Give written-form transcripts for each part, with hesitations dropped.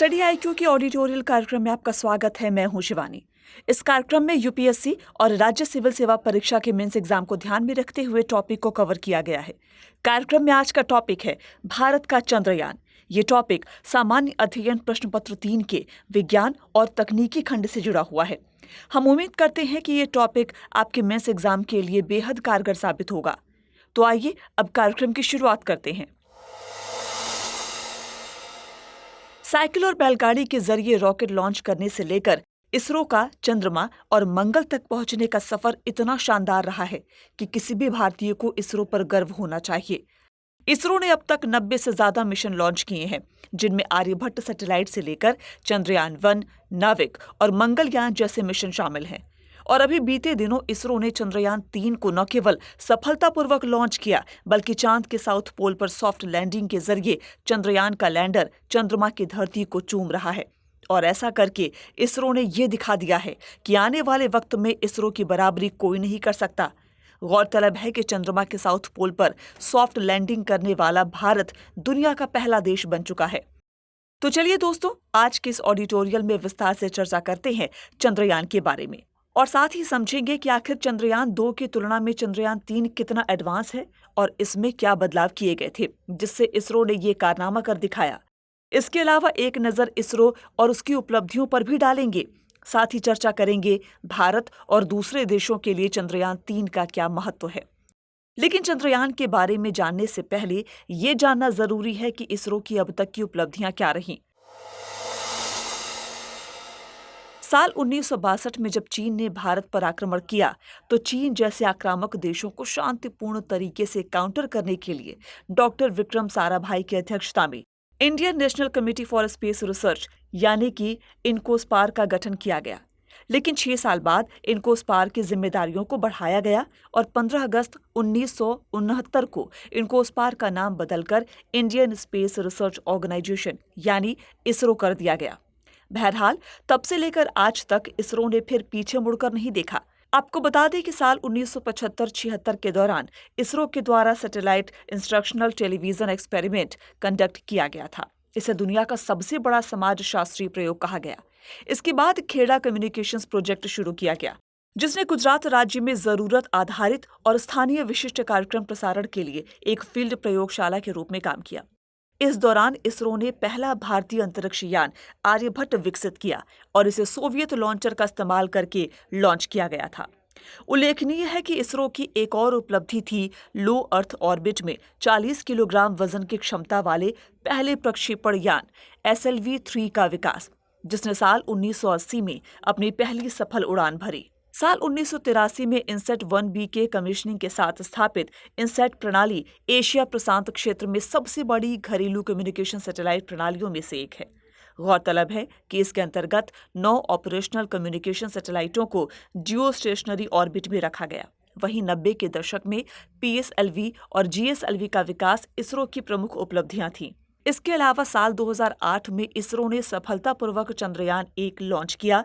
Study IQ के ऑडिटोरियल कार्यक्रम में आपका स्वागत है। मैं हूं शिवानी। इस कार्यक्रम में यूपीएससी और राज्य सिविल सेवा परीक्षा के मेंस एग्जाम को ध्यान में रखते हुए टॉपिक को कवर किया गया है। कार्यक्रम में आज का टॉपिक है भारत का चंद्रयान। ये टॉपिक सामान्य अध्ययन प्रश्न पत्र 3 के विज्ञान और तकनीकी खंड से जुड़ा हुआ है। हम उम्मीद करते हैं कि ये टॉपिक आपके मेंस एग्जाम के लिए बेहद कारगर साबित होगा। तो आइए अब कार्यक्रम की शुरुआत करते हैं। साइकिल और बैलगाड़ी के जरिए रॉकेट लॉन्च करने से लेकर इसरो का चंद्रमा और मंगल तक पहुंचने का सफर इतना शानदार रहा है कि किसी भी भारतीय को इसरो पर गर्व होना चाहिए। इसरो ने अब तक 90 से ज्यादा मिशन लॉन्च किए हैं, जिनमें आर्यभट्ट सैटेलाइट से लेकर चंद्रयान 1, नाविक और मंगलयान जैसे मिशन शामिल हैं। और अभी बीते दिनों इसरो ने चंद्रयान 3 को न केवल सफलतापूर्वक लॉन्च किया, बल्कि चांद के साउथ पोल पर सॉफ्ट लैंडिंग के जरिए चंद्रयान का लैंडर चंद्रमा की धरती को चूम रहा है। और ऐसा करके इसरो ने ये दिखा दिया है कि आने वाले वक्त में इसरो की बराबरी कोई नहीं कर सकता। गौरतलब है कि चंद्रमा के साउथ पोल पर सॉफ्ट लैंडिंग करने वाला भारत दुनिया का पहला देश बन चुका है। तो चलिए दोस्तों, आज के इस ऑडिटोरियल में विस्तार से चर्चा करते हैं चंद्रयान के बारे में और साथ ही समझेंगे कि आखिर चंद्रयान 2 की तुलना में चंद्रयान 3 कितना एडवांस है और इसमें क्या बदलाव किए गए थे जिससे इसरो ने ये कारनामा कर दिखाया। इसके अलावा एक नज़र इसरो और उसकी उपलब्धियों पर भी डालेंगे। साथ ही चर्चा करेंगे भारत और दूसरे देशों के लिए चंद्रयान 3 का क्या महत्व है। लेकिन चंद्रयान के बारे में जानने से पहले ये जानना जरूरी है कि इसरो की अब तक की उपलब्धियां क्या रहीं। साल 1962 में जब चीन ने भारत पर आक्रमण किया तो चीन जैसे आक्रामक देशों को शांतिपूर्ण तरीके से काउंटर करने के लिए डॉक्टर विक्रम साराभाई की अध्यक्षता में Indian national committee for space research यानी कि इनकोस्पार का गठन किया गया। लेकिन 6 साल बाद इनकोस्पार की जिम्मेदारियों को बढ़ाया गया और 15 अगस्त 1969 को इनकोस्पार का नाम बदलकर इंडियन स्पेस रिसर्च ऑर्गेनाइजेशन यानी इसरो कर दिया गया। बहरहाल तब से लेकर आज तक इसरो ने फिर पीछे मुड़कर नहीं देखा। आपको बता दें कि साल 1975-76 के दौरान इसरो के द्वारा satellite instructional television experiment conduct किया गया था। इसे दुनिया का सबसे बड़ा समाज शास्त्रीय प्रयोग कहा गया। इसके बाद खेड़ा कम्युनिकेशंस प्रोजेक्ट शुरू किया गया, जिसने गुजरात राज्य में जरूरत आधारित और स्थानीय विशिष्ट कार्यक्रम प्रसारण के लिए एक फील्ड प्रयोगशाला के रूप में काम किया। इस दौरान इसरो ने पहला भारतीय अंतरिक्ष यान आर्यभट्ट विकसित किया और इसे सोवियत लॉन्चर का इस्तेमाल करके लॉन्च किया गया था। उल्लेखनीय है कि इसरो की एक और उपलब्धि थी लो अर्थ ऑर्बिट में 40 किलोग्राम वजन की क्षमता वाले पहले प्रक्षेपण यान SLV-3 का विकास, जिसने साल 1980 में अपनी पहली सफल उड़ान भरी। साल 1983 में इनसेट 1B के कमीशनिंग के साथ स्थापित इनसेट प्रणाली एशिया प्रशांत क्षेत्र में सबसे बड़ी घरेलू कम्युनिकेशन सैटेलाइट प्रणालियों में से एक है। गौरतलब है कि इसके अंतर्गत 9 ऑपरेशनल कम्युनिकेशन सैटेलाइटों को जियो स्टेशनरी ऑर्बिट में रखा गया। वहीं 90 के दशक में PSLV और GSLV का विकास इसरो की प्रमुख उपलब्धियां थीं। इसके अलावा साल 2008 में इसरो ने सफलतापूर्वक चंद्रयान 1 लॉन्च किया।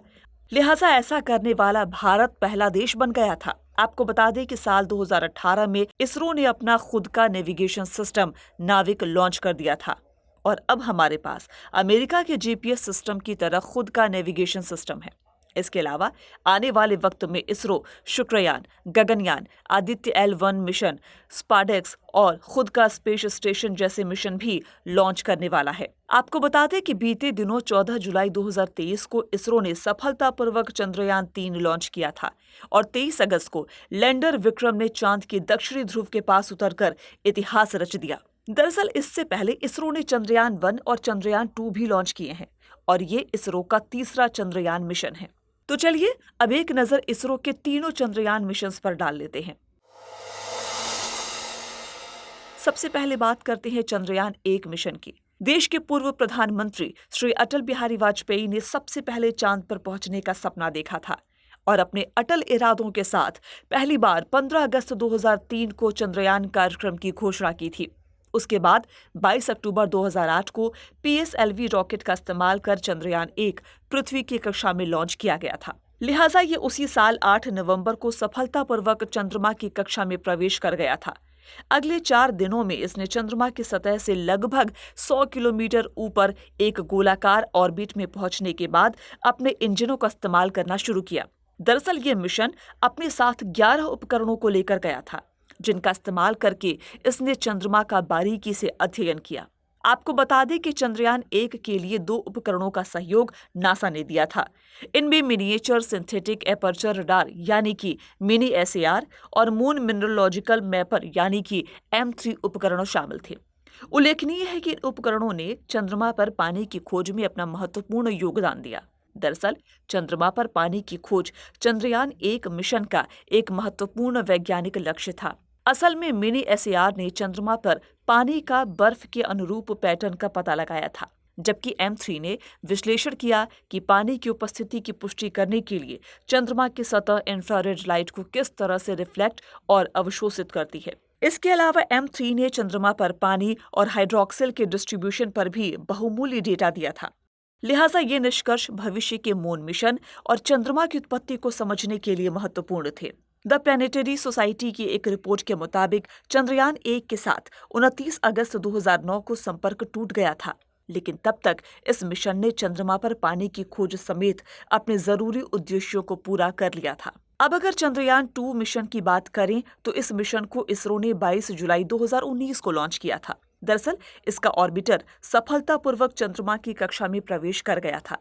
लिहाजा ऐसा करने वाला भारत पहला देश बन गया था। आपको बता दें कि साल 2018 में इसरो ने अपना खुद का नेविगेशन सिस्टम नाविक लॉन्च कर दिया था और अब हमारे पास अमेरिका के GPS सिस्टम की तरह खुद का नेविगेशन सिस्टम है। इसके अलावा आने वाले वक्त में इसरो शुक्रयान, गगनयान, आदित्य L1 मिशन, स्पाडेक्स और खुद का स्पेस स्टेशन जैसे मिशन भी लॉन्च करने वाला है। आपको बता दें कि बीते दिनों 14 जुलाई 2023 को इसरो ने सफलतापूर्वक चंद्रयान 3 लॉन्च किया था और 23 अगस्त को लैंडर विक्रम ने चांद के दक्षिणी ध्रुव के पास उतरकर इतिहास रच दिया। दरअसल इससे पहले इसरो ने चंद्रयान 1 और चंद्रयान 2 भी लॉन्च किए हैं और ये इसरो का तीसरा चंद्रयान मिशन है। तो चलिए अब एक नजर इसरो के तीनों चंद्रयान मिशंस पर डाल लेते हैं। सबसे पहले बात करते हैं चंद्रयान 1 मिशन की। देश के पूर्व प्रधानमंत्री श्री अटल बिहारी वाजपेयी ने सबसे पहले चांद पर पहुंचने का सपना देखा था और अपने अटल इरादों के साथ पहली बार 15 अगस्त 2003 को चंद्रयान कार्यक्रम की घोषणा की थी। उसके बाद 22 अक्टूबर 2008 को PSLV रॉकेट का इस्तेमाल कर चंद्रयान 1 पृथ्वी की कक्षा में लॉन्च किया गया था। लिहाजा ये उसी साल 8 नवंबर को सफलतापूर्वक चंद्रमा की कक्षा में प्रवेश कर गया था। अगले 4 दिनों में इसने चंद्रमा की सतह से लगभग 100 किलोमीटर ऊपर एक गोलाकार ऑर्बिट में पहुंचने के बाद अपने इंजनों का इस्तेमाल करना शुरू किया। दरअसल ये मिशन अपने साथ 11 उपकरणों को लेकर गया था, जिनका इस्तेमाल करके इसने चंद्रमा का बारीकी से अध्ययन किया। आपको बता दें कि चंद्रयान-1 के लिए 2 उपकरणों का सहयोग नासा ने दिया था। इनमें मिनिएचर सिंथेटिक एपर्चर रडार यानी कि मिनी एसएआर और मून मिनरोलॉजिकल मैपर यानी कि M3 उपकरण शामिल थे। उल्लेखनीय है कि इन उपकरणों ने चंद्रमा पर पानी की खोज में अपना महत्वपूर्ण योगदान दिया। दरअसल चंद्रमा पर पानी की खोज चंद्रयान-1 मिशन का एक महत्वपूर्ण वैज्ञानिक लक्ष्य था। असल में मिनी एसएआर ने चंद्रमा पर पानी का बर्फ के अनुरूप पैटर्न का पता लगाया था, जबकि M3 ने विश्लेषण किया कि पानी की उपस्थिति की पुष्टि करने के लिए चंद्रमा की सतह इंफ्रारेड लाइट को किस तरह से रिफ्लेक्ट और अवशोषित करती है। इसके अलावा M3 ने चंद्रमा पर पानी और हाइड्रोक्सिल के डिस्ट्रीब्यूशन पर भी बहुमूल्य डेटा दिया था। लिहाजा ये निष्कर्ष भविष्य के मून मिशन और चंद्रमा की उत्पत्ति को समझने के लिए महत्वपूर्ण थे। द प्लैनेटरी सोसाइटी की एक रिपोर्ट के मुताबिक चंद्रयान-1 के साथ 29 अगस्त 2009 को संपर्क टूट गया था, लेकिन तब तक इस मिशन ने चंद्रमा पर पानी की खोज समेत अपने जरूरी उद्देश्यों को पूरा कर लिया था। अब अगर चंद्रयान-2 मिशन की बात करें तो इस मिशन को इसरो ने 22 जुलाई 2019 को लॉन्च किया था। दरअसल इसका ऑर्बिटर सफलतापूर्वक चंद्रमा की कक्षा में प्रवेश कर गया था,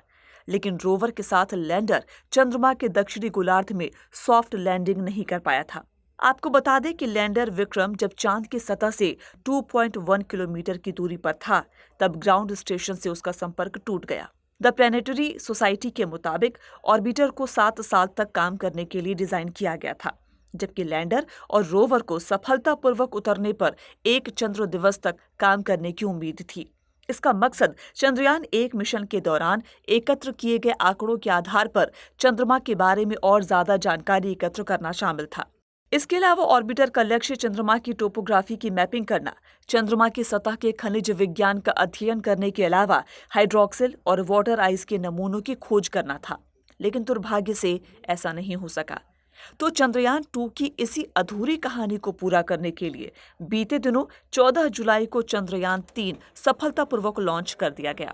लेकिन रोवर के साथ लैंडर चंद्रमा के दक्षिणी गोलार्ध में सॉफ्ट लैंडिंग नहीं कर पाया था। आपको बता दें कि लैंडर विक्रम जब चांद की सतह से 2.1 किलोमीटर की दूरी पर था, तब ग्राउंड स्टेशन से उसका संपर्क टूट गया। द प्लैनेटरी सोसाइटी के मुताबिक ऑर्बिटर को 7 साल तक काम करने के लिए डिजाइन किया गया था, जबकि लैंडर और रोवर को सफलतापूर्वक उतरने पर 1 चंद्र दिवस तक काम करने की उम्मीद थी। इसका मकसद चंद्रयान-1 मिशन के दौरान एकत्र किए गए आंकड़ों के आधार पर चंद्रमा के बारे में और ज्यादा जानकारी एकत्र करना शामिल था। इसके अलावा ऑर्बिटर का लक्ष्य चंद्रमा की टोपोग्राफी की मैपिंग करना, चंद्रमा की सतह के खनिज विज्ञान का अध्ययन करने के अलावा हाइड्रोक्सिल और वाटर आइस के नमूनों की खोज करना था, लेकिन दुर्भाग्य से ऐसा नहीं हो सका। तो चंद्रयान-2 की इसी अधूरी कहानी को पूरा करने के लिए बीते दिनों 14 जुलाई को चंद्रयान-3 सफलतापूर्वक लॉन्च कर दिया गया।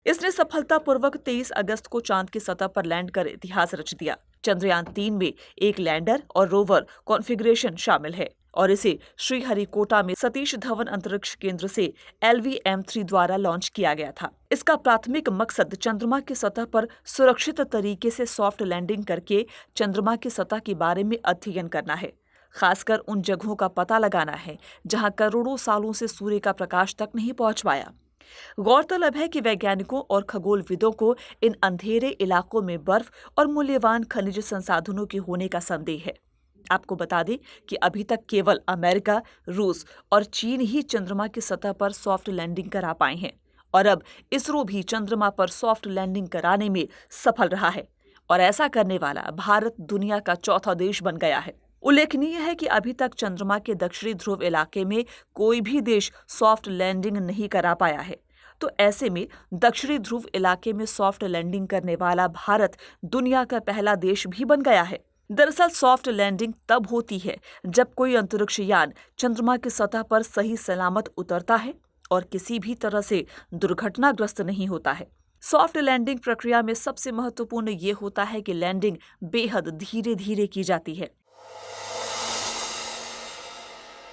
इसने सफलतापूर्वक 23 अगस्त को चांद की सतह पर लैंड कर इतिहास रच दिया। चंद्रयान-3 में एक लैंडर और रोवर कॉन्फ़िगरेशन शामिल है और इसे श्रीहरिकोटा में सतीश धवन अंतरिक्ष केंद्र से LV-M3 द्वारा लॉन्च किया गया था। इसका प्राथमिक मकसद चंद्रमा की सतह पर सुरक्षित तरीके से सॉफ्ट लैंडिंग करके चंद्रमा की सतह के बारे में अध्ययन करना है। खासकर उन जगहों का पता लगाना है जहां करोड़ों सालों से सूर्य का प्रकाश तक नहीं पहुंच पाया। गौरतलब है कि वैज्ञानिकों और खगोलविदों को इन अंधेरे इलाकों में बर्फ और मूल्यवान खनिज संसाधनों के होने का संदेह है। आपको बता दें कि अभी तक केवल अमेरिका, रूस और चीन ही चंद्रमा की सतह पर सॉफ्ट लैंडिंग करा पाए हैं और अब इसरो भी चंद्रमा पर सॉफ्ट लैंडिंग कराने में सफल रहा है और ऐसा करने वाला भारत दुनिया का चौथा देश बन गया है। उल्लेखनीय है कि अभी तक चंद्रमा के दक्षिणी ध्रुव इलाके में कोई भी देश सॉफ्ट लैंडिंग नहीं करा पाया है। तो ऐसे में दक्षिणी ध्रुव इलाके में सॉफ्ट लैंडिंग करने वाला भारत दुनिया का पहला देश भी बन गया है। दरअसल सॉफ्ट लैंडिंग तब होती है जब कोई अंतरिक्ष यान चंद्रमा की सतह पर सही सलामत उतरता है और किसी भी तरह से दुर्घटनाग्रस्त नहीं होता है। सॉफ्ट लैंडिंग प्रक्रिया में सबसे महत्वपूर्ण ये होता है कि लैंडिंग बेहद धीरे धीरे की जाती है।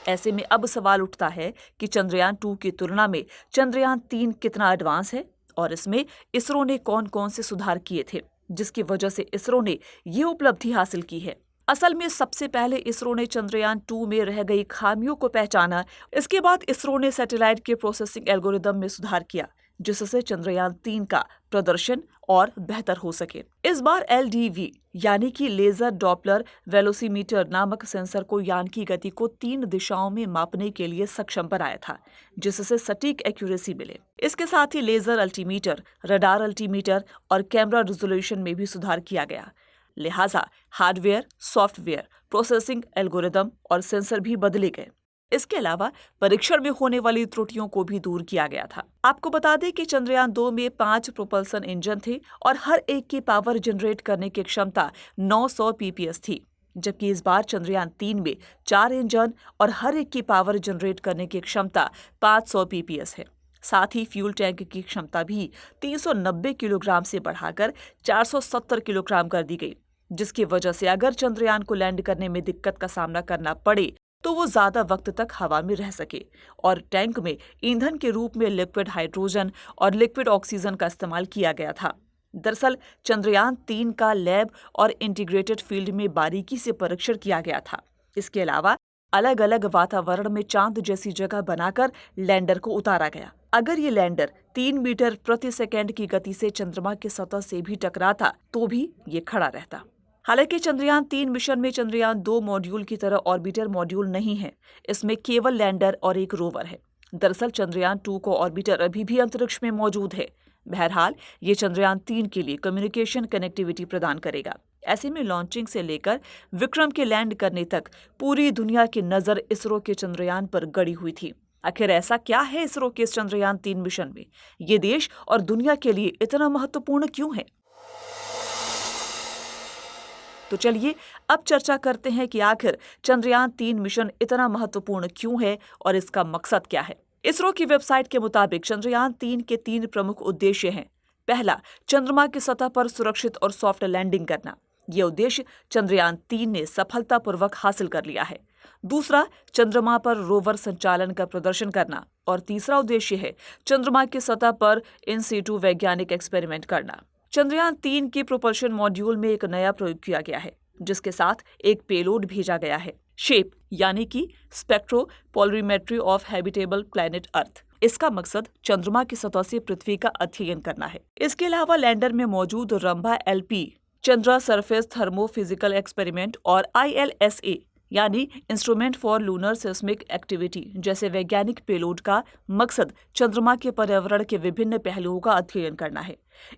ऐसे में अब सवाल उठता है कि चंद्रयान-2 की तुलना में चंद्रयान-3 कितना एडवांस है और इसमें इसरो ने कौन कौन से सुधार किए थे जिसकी वजह से इसरो ने ये उपलब्धि हासिल की है। असल में सबसे पहले इसरो ने चंद्रयान-2 में रह गई खामियों को पहचाना। इसके बाद इसरो ने सैटेलाइट के प्रोसेसिंग एल्गोरिदम में सुधार किया जिससे चंद्रयान-3 का प्रदर्शन और बेहतर हो सके। इस बार LDV यानी कि लेजर डॉपलर वेलोसीमीटर नामक सेंसर को यान की गति को 3 दिशाओं में मापने के लिए सक्षम बनाया था जिससे सटीक एक्यूरेसी मिले। इसके साथ ही लेजर अल्टीमीटर, रडार अल्टीमीटर और कैमरा रिजोल्यूशन में भी सुधार किया गया। लिहाजा हार्डवेयर, सॉफ्टवेयर, प्रोसेसिंग एल्गोरिदम और सेंसर भी बदले गए। इसके अलावा परीक्षण में होने वाली त्रुटियों को भी दूर किया गया था। आपको बता दें कि चंद्रयान-2 में 5 प्रोपल्सन इंजन थे और हर एक की पावर जनरेट करने की क्षमता 900 pps थी। जबकि इस बार चंद्रयान-3 में 4 इंजन और हर एक की पावर जनरेट करने की क्षमता 500 पीपीएस है। साथ ही फ्यूल टैंक की क्षमता भी 390 किलोग्राम से बढ़ाकर 470 किलोग्राम कर दी गई, जिसकी वजह से अगर चंद्रयान को लैंड करने में दिक्कत का सामना करना पड़े तो वो ज्यादा वक्त तक हवा में रह सके। और टैंक में ईंधन के रूप में लिक्विड हाइड्रोजन और लिक्विड ऑक्सीजन का इस्तेमाल किया गया था। दरअसल चंद्रयान-3 का लैब और इंटीग्रेटेड फील्ड में बारीकी से परीक्षण किया गया था। इसके अलावा अलग अलग वातावरण में चांद जैसी जगह बनाकर लैंडर को उतारा गया। अगर ये लैंडर 3 मीटर प्रति सेकेंड की गति से चंद्रमा की सतह से भी टकराता तो भी ये खड़ा रहता। हालांकि चंद्रयान-3 मिशन में चंद्रयान-2 मॉड्यूल की तरह ऑर्बिटर मॉड्यूल नहीं है। इसमें केवल लैंडर और एक रोवर है। दरअसल चंद्रयान-2 को ऑर्बिटर अभी भी अंतरिक्ष में मौजूद है। बहरहाल ये चंद्रयान-3 के लिए कम्युनिकेशन कनेक्टिविटी प्रदान करेगा। ऐसे में लॉन्चिंग से लेकर विक्रम के लैंड करने तक पूरी दुनिया की नजर इसरो के चंद्रयान पर गड़ी हुई थी। आखिर ऐसा क्या है इसरो के इस चंद्रयान-3 मिशन में? ये देश और दुनिया के लिए इतना महत्वपूर्ण क्यों है? तो चलिए अब चर्चा करते हैं कि आखिर चंद्रयान-3 मिशन इतना महत्वपूर्ण क्यों है और इसका मकसद क्या है। इसरो की वेबसाइट के मुताबिक चंद्रयान-3 के 3 प्रमुख उद्देश्य हैं। पहला, चंद्रमा की सतह पर सुरक्षित और सॉफ्ट लैंडिंग करना। यह उद्देश्य चंद्रयान-3 ने सफलतापूर्वक हासिल कर लिया है। दूसरा, चंद्रमा पर रोवर संचालन का प्रदर्शन करना। और तीसरा उद्देश्य है चंद्रमा की सतह पर इन सीटू वैज्ञानिक एक्सपेरिमेंट करना। चंद्रयान-3 के प्रोपल्शन मॉड्यूल में एक नया प्रयोग किया गया है, जिसके साथ एक पेलोड भेजा गया है, शेप यानी कि spectropolarimetry of habitable planet earth. इसका मकसद चंद्रमा की सतह से पृथ्वी का अध्ययन करना है। इसके अलावा लैंडर में मौजूद Rambha LP, Chandra surface thermophysical experiment और ILSA यानी instrument for lunar seismic activity जैसे वैज्ञानिक पेलोड का मकसद चंद्रमा के पर्यावरण के विभिन्न पहलुओं का अध्ययन करना है।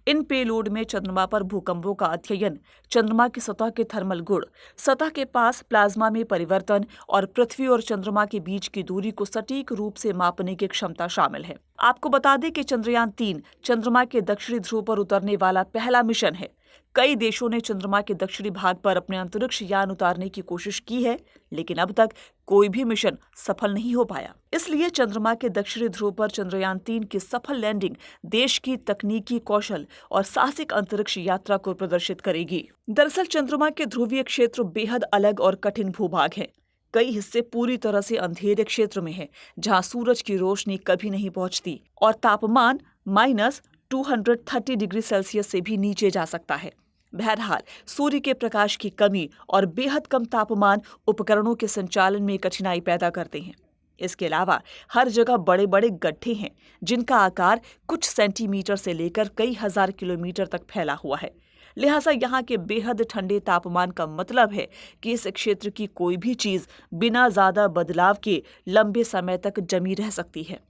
इन पेलोड में चंद्रमा पर भूकंपों का अध्ययन, चंद्रमा की सतह के थर्मल गुण, सतह के पास प्लाज्मा में परिवर्तन और पृथ्वी और चंद्रमा के बीच की दूरी को सटीक रूप से मापने की क्षमता शामिल है। आपको बता दें कि चंद्रयान-3 चंद्रमा के दक्षिणी ध्रुव पर उतरने वाला पहला मिशन है। कई देशों ने चंद्रमा के दक्षिणी भाग पर अपने अंतरिक्ष यान उतारने की कोशिश की है, लेकिन अब तक कोई भी मिशन सफल नहीं हो पाया। इसलिए चंद्रमा के दक्षिणी ध्रुव पर चंद्रयान-3 की सफल लैंडिंग देश की तकनीकी कौशल और साहसिक अंतरिक्ष यात्रा को प्रदर्शित करेगी। दरअसल चंद्रमा के ध्रुवीय क्षेत्र बेहद अलग और कठिन भूभाग है। कई हिस्से पूरी तरह से अंधेरे क्षेत्र में है, जहां सूरज की रोशनी कभी नहीं पहुंचती और तापमान -230 डिग्री सेल्सियस से भी नीचे जा सकता है। बहरहाल सूर्य के प्रकाश की कमी और बेहद कम तापमान उपकरणों के संचालन में कठिनाई पैदा करते हैं। इसके अलावा हर जगह बड़े बड़े गड्ढे हैं, जिनका आकार कुछ सेंटीमीटर से लेकर कई हजार किलोमीटर तक फैला हुआ है। लिहाजा यहाँ के बेहद ठंडे तापमान का मतलब है कि इस क्षेत्र की कोई भी चीज बिना ज्यादा बदलाव के लंबे समय तक जमी रह सकती है।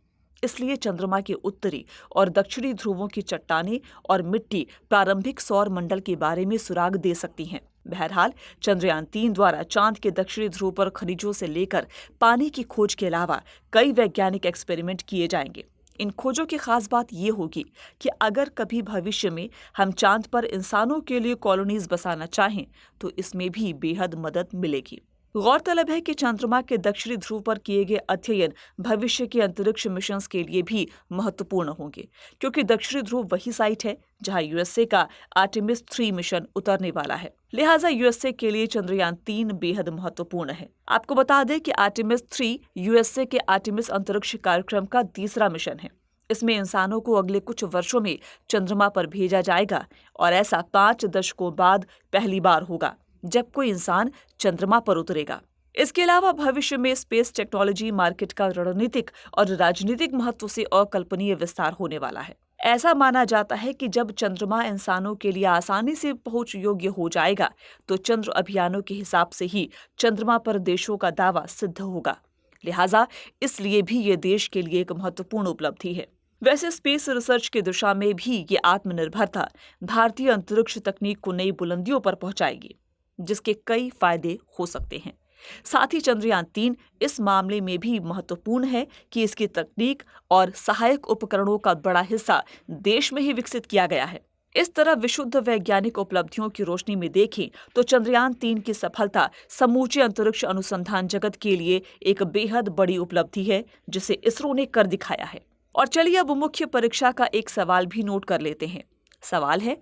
इसलिए चंद्रमा के उत्तरी और दक्षिणी ध्रुवों की चट्टानें और मिट्टी प्रारंभिक सौर मंडल के बारे में सुराग दे सकती हैं। बहरहाल चंद्रयान-3 द्वारा चांद के दक्षिणी ध्रुव पर खनिजों से लेकर पानी की खोज के अलावा कई वैज्ञानिक एक्सपेरिमेंट किए जाएंगे। इन खोजों की खास बात ये होगी कि अगर कभी भविष्य में हम चांद पर इंसानों के लिए कॉलोनीज बसाना चाहें तो इसमें भी बेहद मदद मिलेगी। गौरतलब है कि चंद्रमा के दक्षिणी ध्रुव पर किए गए अध्ययन भविष्य के अंतरिक्ष मिशन के लिए भी महत्वपूर्ण होंगे, क्योंकि दक्षिणी ध्रुव वही साइट है जहां यूएसए का आर्टेमिस 3 मिशन उतरने वाला है। लिहाजा यूएसए के लिए चंद्रयान-3 बेहद महत्वपूर्ण है। आपको बता दें कि आर्टेमिस 3 यूएसए के आर्टेमिस अंतरिक्ष कार्यक्रम का तीसरा मिशन है। इसमें इंसानों को अगले कुछ वर्षों में चंद्रमा पर भेजा जाएगा और ऐसा 5 दशकों बाद पहली बार होगा जब कोई इंसान चंद्रमा पर उतरेगा। इसके अलावा भविष्य में स्पेस टेक्नोलॉजी मार्केट का रणनीतिक और राजनीतिक महत्व से अकल्पनीय विस्तार होने वाला है। ऐसा माना जाता है कि जब चंद्रमा इंसानों के लिए आसानी से पहुंच योग्य हो जाएगा तो चंद्र अभियानों के हिसाब से ही चंद्रमा पर देशों का दावा सिद्ध होगा। लिहाजा इसलिए भी ये देश के लिए एक महत्वपूर्ण उपलब्धि है। वैसे स्पेस रिसर्च की दिशा में भी ये आत्मनिर्भरता भारतीय अंतरिक्ष तकनीक को नई बुलंदियों पर पहुंचाएगी, जिसके कई फायदे हो सकते हैं। साथ ही चंद्रयान-3 इस मामले में भी महत्वपूर्ण है कि इसकी तकनीक और सहायक उपकरणों का बड़ा हिस्सा देश में ही विकसित किया गया है। इस तरह विशुद्ध वैज्ञानिक उपलब्धियों की रोशनी में देखें तो चंद्रयान-3 की सफलता समूचे अंतरिक्ष अनुसंधान जगत के लिए एक बेहद बड़ी उपलब्धि है, जिसे इसरो ने कर दिखाया है। और चलिए अब मुख्य परीक्षा का एक सवाल भी नोट कर लेते हैं। सवाल है,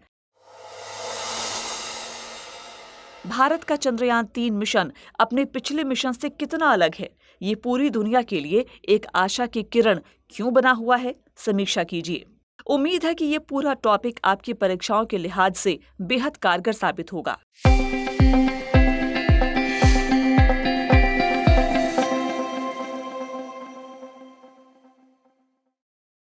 भारत का चंद्रयान-3 मिशन अपने पिछले मिशन से कितना अलग है? ये पूरी दुनिया के लिए एक आशा की किरण क्यों बना हुआ है? समीक्षा कीजिए। उम्मीद है कि ये पूरा टॉपिक आपकी परीक्षाओं के लिहाज से बेहद कारगर साबित होगा।